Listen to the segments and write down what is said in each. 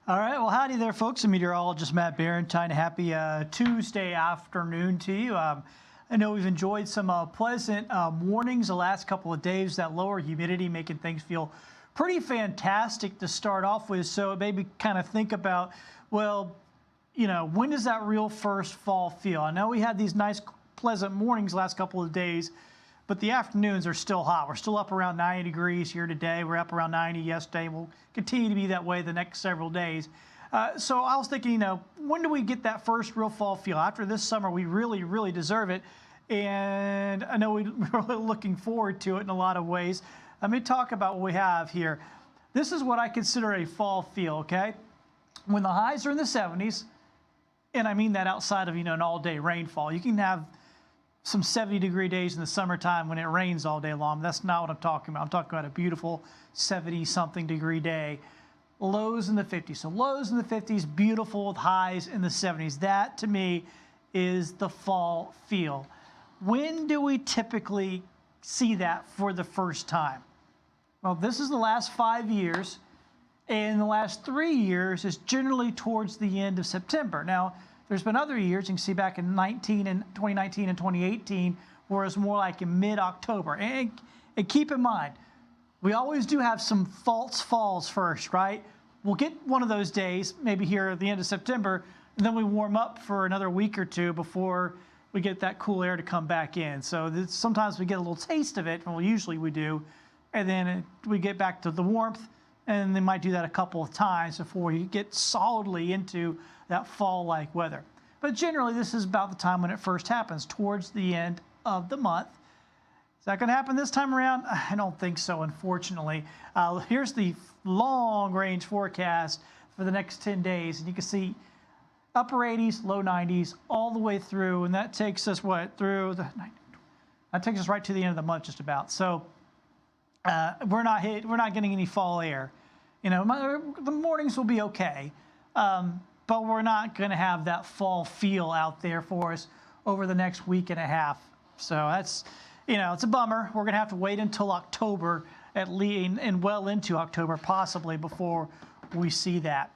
All right, well, howdy there, folks. I'm meteorologist Matt Barrentine. Happy Tuesday afternoon to you. I know we've enjoyed some pleasant mornings the last couple of days. That lower humidity making things feel pretty fantastic to start off with. So maybe kind of think about, well, you know, when does that real first fall feel? I know we had these nice, pleasant mornings the last couple of days, but the afternoons are still hot. We're still up around 90 degrees here today. We're up around 90 yesterday. We'll continue to be that way the next several days. So I was thinking, you know, when do we get that first real fall feel? After this summer, we really, really deserve it. And I know we're really looking forward to it in a lot of ways. Let me talk about what we have here. This is what I consider a fall feel, okay? When the highs are in the 70s, and I mean that outside of, you know, an all-day rainfall. You can have some 70-degree days in the summertime when it rains all day long. That's not what I'm talking about. I'm talking about a beautiful 70-something degree day. Lows in the 50s. So lows in the 50s, beautiful with highs in the 70s. That, to me, is the fall feel. When do we typically see that for the first time? Well, this is the last 5 years. And the last 3 years is generally towards the end of September. Now, there's been other years, you can see back in 2019 and 2018, where it's more like in mid-October. And keep in mind, we always do have some false falls first, right? We'll get one of those days, maybe here at the end of September, and then we warm up for another week or two before we get that cool air to come back in. So sometimes we get a little taste of it, well, usually we do, and then we get back to the warmth, and they might do that a couple of times before you get solidly into that fall-like weather. But generally, this is about the time when it first happens, towards the end of the month. Is that going to happen this time around? I don't think so, unfortunately. Here's the long-range forecast for the next 10 days, and you can see upper 80s, low 90s, all the way through, and that takes us, what, through the... That takes us right to the end of the month, just about. So we're not getting any fall air. You know, the mornings will be okay, but we're not going to have that fall feel out there for us over the next week and a half. So that's, you know, it's a bummer. We're going to have to wait until October, at least, and well into October possibly, before we see that.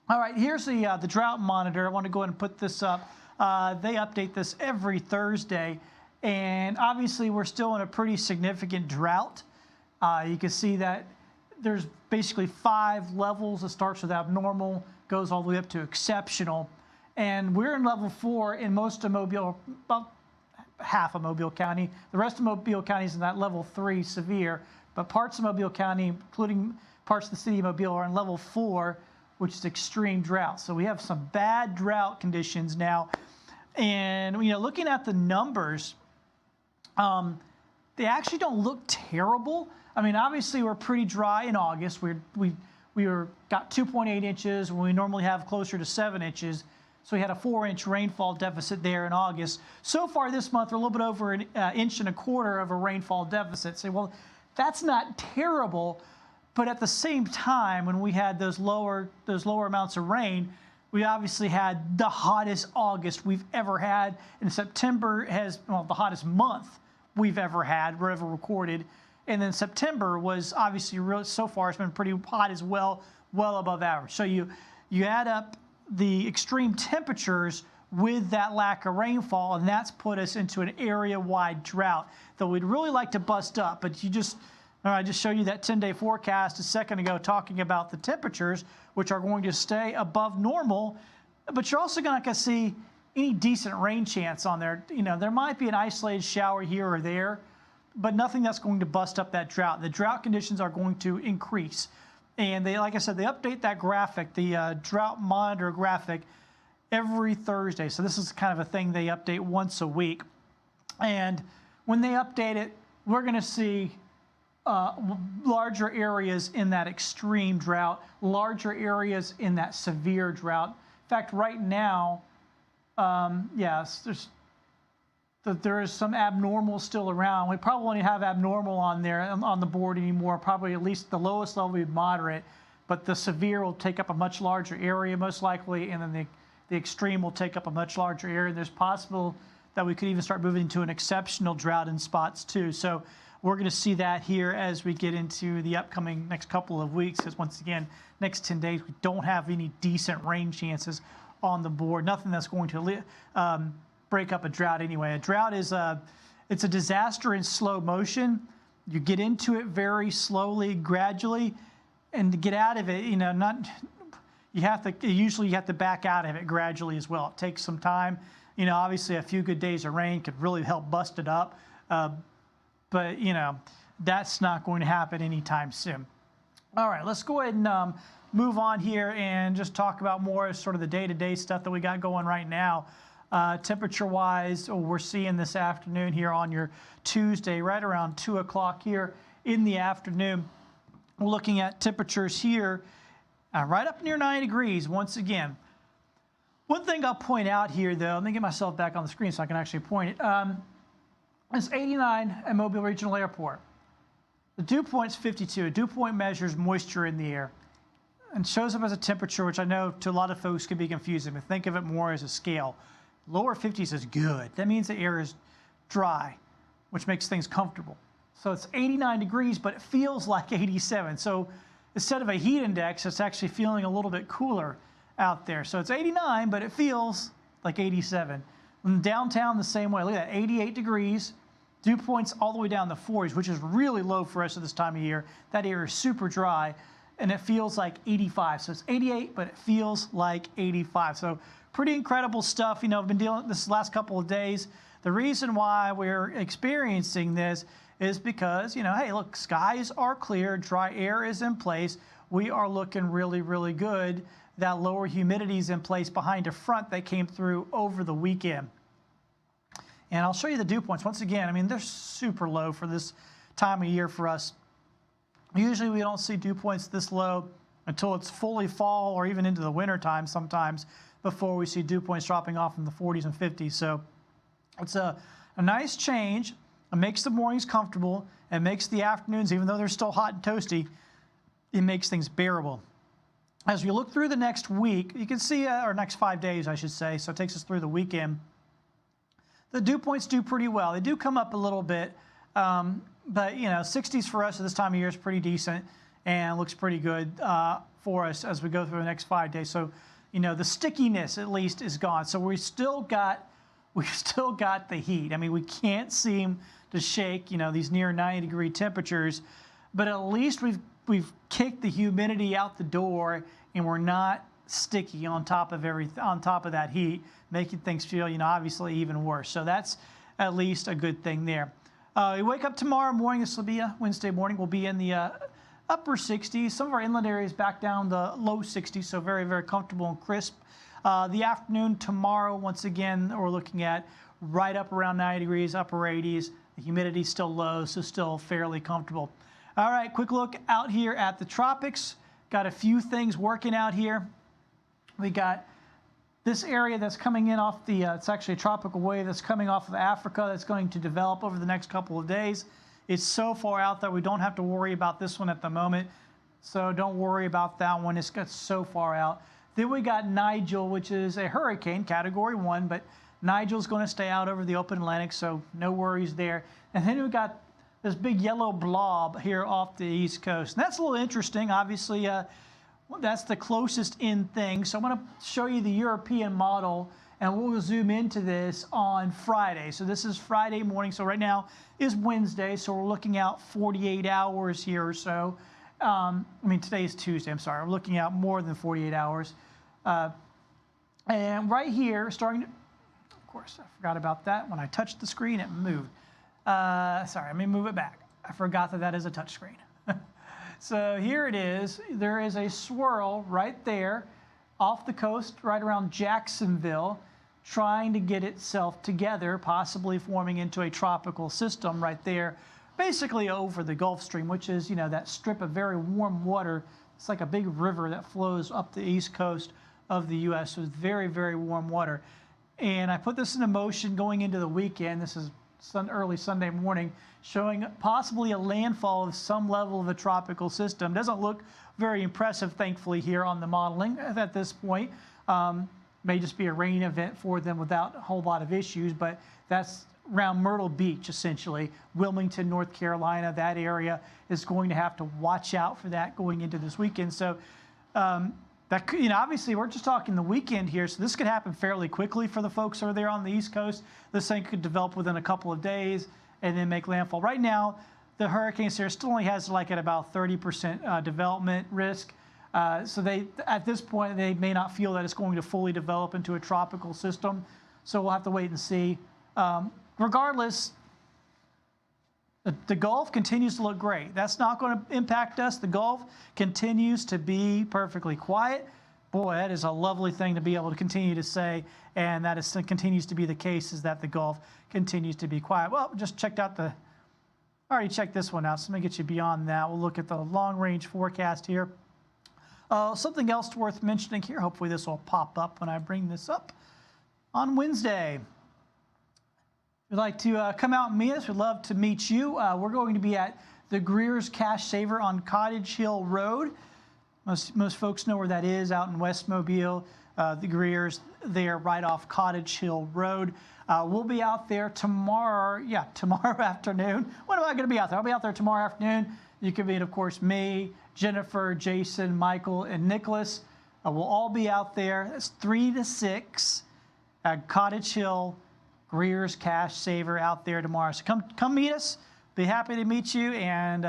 All right, here's the drought monitor. I want to go ahead and put this up. They update this every Thursday, and obviously we're still in a pretty significant drought. You can see that there's basically 5 levels. It starts with abnormal, goes all the way up to exceptional. And we're in level 4 in most of Mobile, about half of Mobile County. The rest of Mobile County is in that level 3, severe. But parts of Mobile County, including parts of the city of Mobile, are in level 4, which is extreme drought. So we have some bad drought conditions now. And, you know, looking at the numbers, they actually don't look terrible. I mean, obviously, we're pretty dry in August. We got 2.8 inches when we normally have closer to 7 inches. So we had a 4-inch rainfall deficit there in August. So far this month, we're a little bit over an inch and a quarter of a rainfall deficit. Say, well, that's not terrible. But at the same time, when we had those lower amounts of rain, we obviously had the hottest August we've ever had. And September has, well, the hottest month we've ever had, or ever recorded. And then September was obviously really, so far it's been pretty hot as well, well above average. So you add up the extreme temperatures with that lack of rainfall, and that's put us into an area-wide drought that we'd really like to bust up. But I just showed you that 10-day forecast a second ago talking about the temperatures, which are going to stay above normal. But you're also not going to see any decent rain chance on there. You know, there might be an isolated shower here or there, but nothing that's going to bust up that drought. The drought conditions are going to increase. And they, like I said, they update that graphic, the drought monitor graphic, every Thursday. So this is kind of a thing they update once a week. And when they update it, we're going to see larger areas in that extreme drought, larger areas in that severe drought. In fact, right now, yes, there is some abnormal still around. We probably won't have abnormal on there on the board anymore. Probably at least the lowest level will be moderate, but the severe will take up a much larger area most likely, and then the extreme will take up a much larger area. There's possible that we could even start moving to an exceptional drought in spots too. So we're going to see that here as we get into the upcoming next couple of weeks, because once again, next 10 days, we don't have any decent rain chances on the board. Nothing that's going to break up a drought anyway. A drought is it's a disaster in slow motion. You get into it very slowly, gradually, and to get out of it, usually you have to back out of it gradually as well. It takes some time. Obviously a few good days of rain could really help bust it up. But that's not going to happen anytime soon. All right, let's go ahead and move on here and just talk about more of sort of the day-to-day stuff that we got going right now. Temperature-wise, we're seeing this afternoon here on your Tuesday, right around 2 o'clock here in the afternoon. We're looking at temperatures here right up near 9 degrees once again. One thing I'll point out here, though, let me get myself back on the screen so I can actually point it. It's 89 at Mobile Regional Airport. The dew point's 52. A dew point measures moisture in the air and shows up as a temperature, which I know to a lot of folks can be confusing, but think of it more as a scale. Lower 50s is good. That means the air is dry, which makes things comfortable. So it's 89 degrees, but it feels like 87. So instead of a heat index, it's actually feeling a little bit cooler out there. So it's 89, but it feels like 87. In downtown, the same way. Look at that, 88 degrees. Dew points all the way down the 40s, which is really low for us at this time of year. That air is super dry, and it feels like 85. So it's 88, but it feels like 85. So pretty incredible stuff. I've been dealing with this last couple of days. The reason why we're experiencing this is because, hey, look, skies are clear, dry air is in place. We are looking really, really good. That lower humidity is in place behind a front that came through over the weekend. And I'll show you the dew points. Once again, they're super low for this time of year for us. Usually we don't see dew points this low until it's fully fall or even into the winter time sometimes before we see dew points dropping off in the 40s and 50s. So it's a nice change. It makes the mornings comfortable. It makes the afternoons, even though they're still hot and toasty, it makes things bearable. As we look through the next week, you can see, or next 5 days, I should say, so it takes us through the weekend. The dew points do pretty well. They do come up a little bit, but 60s for us at this time of year is pretty decent and looks pretty good for us as we go through the next 5 days. So, the stickiness at least is gone. So we've still got the heat. We can't seem to shake, these near 90-degree temperatures, but at least we've kicked the humidity out the door, and we're not sticky on top of that heat, making things feel, obviously even worse. So that's at least a good thing there. We wake up tomorrow morning. This will be a Wednesday morning. We'll be in the upper 60s. Some of our inland areas back down the low 60s, so very, very comfortable and crisp. The afternoon tomorrow, once again, we're looking at right up around 90 degrees, upper 80s. The humidity's still low, so still fairly comfortable. All right, quick look out here at the tropics. Got a few things working out here. We got this area that's coming in off the, it's actually a tropical wave that's coming off of Africa that's going to develop over the next couple of days. It's so far out that we don't have to worry about this one at the moment. So don't worry about that one. It's got so far out. Then we got Nigel, which is a hurricane, category 1, but Nigel's going to stay out over the open Atlantic, so no worries there. And then we got this big yellow blob here off the East Coast. And that's a little interesting. Obviously, that's the closest in thing. So I'm going to show you the European model, and we'll zoom into this on Friday. So this is Friday morning. So right now is Wednesday, so we're looking out 48 hours here or so. Today is Tuesday. I'm sorry. We're looking out more than 48 hours. And right here, starting to, of course, I forgot about that. When I touched the screen, it moved. Sorry, let me move it back. I forgot that is a touch screen. So here it is. There is a swirl right there off the coast, right around Jacksonville, trying to get itself together, possibly forming into a tropical system right there, basically over the Gulf Stream, which is, that strip of very warm water. It's like a big river that flows up the east coast of the U.S. So it's very, very warm water. And I put this into motion going into the weekend. This is early Sunday morning, showing possibly a landfall of some level of a tropical system. Doesn't look very impressive, thankfully, here on the modeling at this point. May just be a rain event for them without a whole lot of issues, but that's around Myrtle Beach, essentially, Wilmington, North Carolina, that area is going to have to watch out for that going into this weekend. So that could, obviously we're just talking the weekend here, so this could happen fairly quickly for the folks over there on the East Coast. This thing could develop within a couple of days and then make landfall. Right now, the hurricane center still only has like at about 30% development risk. So at this point, they may not feel that it's going to fully develop into a tropical system. So we'll have to wait and see. Regardless, the Gulf continues to look great. That's not going to impact us. The Gulf continues to be perfectly quiet. Boy, that is a lovely thing to be able to continue to say, and that continues to be the case, is that the Gulf continues to be quiet. Well, just checked out I already checked this one out, so let me get you beyond that. We'll look at the long-range forecast here. Something else worth mentioning here, hopefully this will pop up when I bring this up. On Wednesday, if you'd like to come out and meet us, we'd love to meet you. We're going to be at the Greer's Cash Saver on Cottage Hill Road. Most folks know where that is, out in West Mobile. The Greer's there right off Cottage Hill Road. We'll be out there tomorrow afternoon. When am I going to be out there? I'll be out there tomorrow afternoon. You can meet, of course, me, Jennifer, Jason, Michael, and Nicholas. We'll all be out there. It's 3 to 6 at Cottage Hill, Greer's Cash Saver out there tomorrow. So come meet us. Be happy to meet you, and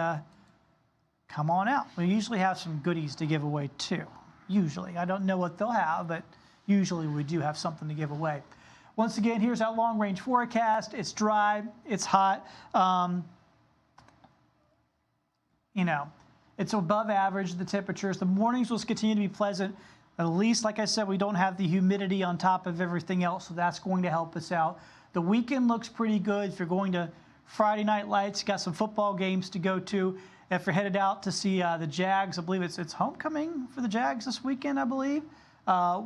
come on out. We usually have some goodies to give away too. Usually. I don't know what they'll have, but usually we do have something to give away. Once again, here's our long-range forecast. It's dry. It's hot. It's above average, the temperatures. The mornings will continue to be pleasant. At least, like I said, we don't have the humidity on top of everything else, so that's going to help us out. The weekend looks pretty good. If you're going to Friday Night Lights, got some football games to go to. If you're headed out to see the Jags, I believe it's homecoming for the Jags this weekend, I believe.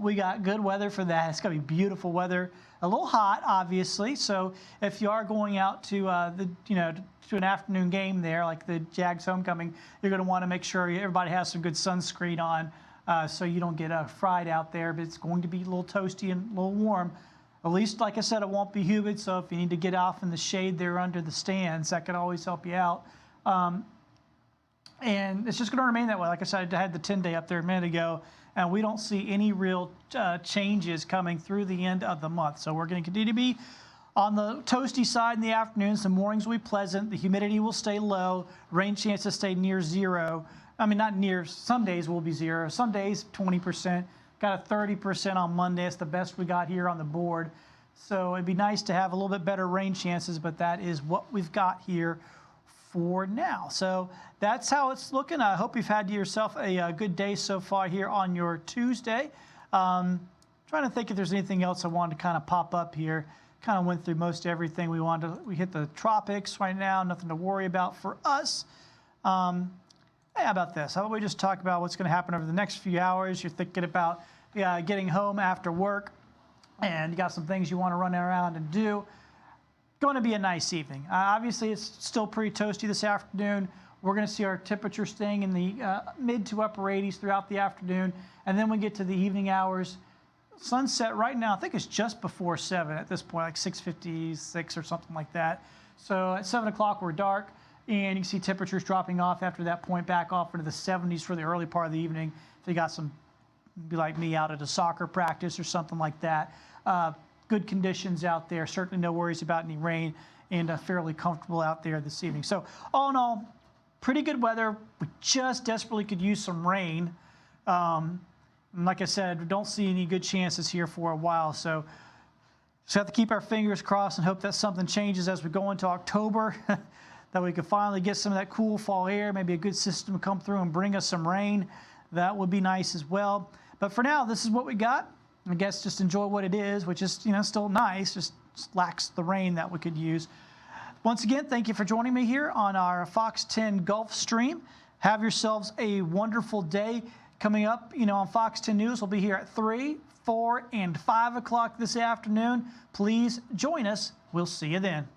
We got good weather for that. It's going to be beautiful weather. A little hot, obviously. So if you are going out to to an afternoon game there, like the Jags homecoming, you're going to want to make sure everybody has some good sunscreen on, so you don't get fried out there. But it's going to be a little toasty and a little warm. At least, like I said, it won't be humid. So if you need to get off in the shade there under the stands, that could always help you out. And it's just going to remain that way. Like I said, I had the 10-day up there a minute ago, and we don't see any real changes coming through the end of the month. So we're going to continue to be on the toasty side in the afternoons. The mornings will be pleasant. The humidity will stay low. Rain chances stay near zero. I mean, not near. Some days will be zero. Some days 20%. Got a 30% on Monday. It's the best we got here on the board. So it'd be nice to have a little bit better rain chances, but that is what we've got here for now. So that's how it's looking. I hope you've had yourself a good day so far here on your Tuesday. Trying to think if there's anything else I wanted to kind of pop up here. Kind of went through most everything we wanted. We hit the tropics right now. Nothing to worry about for us. Hey, how about this? How about we just talk about what's going to happen over the next few hours? You're thinking about getting home after work, and you got some things you want to run around and do. Going to be a nice evening. Obviously, it's still pretty toasty this afternoon. We're going to see our temperature staying in the mid to upper 80s throughout the afternoon. And then we get to the evening hours. Sunset right now, I think it's just before 7 at this point, like 6:56 or something like that. So at 7 o'clock, we're dark. And you can see temperatures dropping off after that point, back off into the 70s for the early part of the evening. If you got some, be like me, out at a soccer practice or something like that. Good conditions out there. Certainly no worries about any rain, and fairly comfortable out there this evening. So all in all, pretty good weather. We just desperately could use some rain. And like I said, we don't see any good chances here for a while. So just have to keep our fingers crossed and hope that something changes as we go into October, that we can finally get some of that cool fall air, maybe a good system to come through and bring us some rain. That would be nice as well. But for now, this is what we got. I guess just enjoy what it is, which is, still nice, just lacks the rain that we could use. Once again, thank you for joining me here on our Fox 10 Gulf stream. Have yourselves a wonderful day. Coming up, on Fox 10 News, we'll be here at 3, 4, and 5 o'clock this afternoon. Please join us. We'll see you then.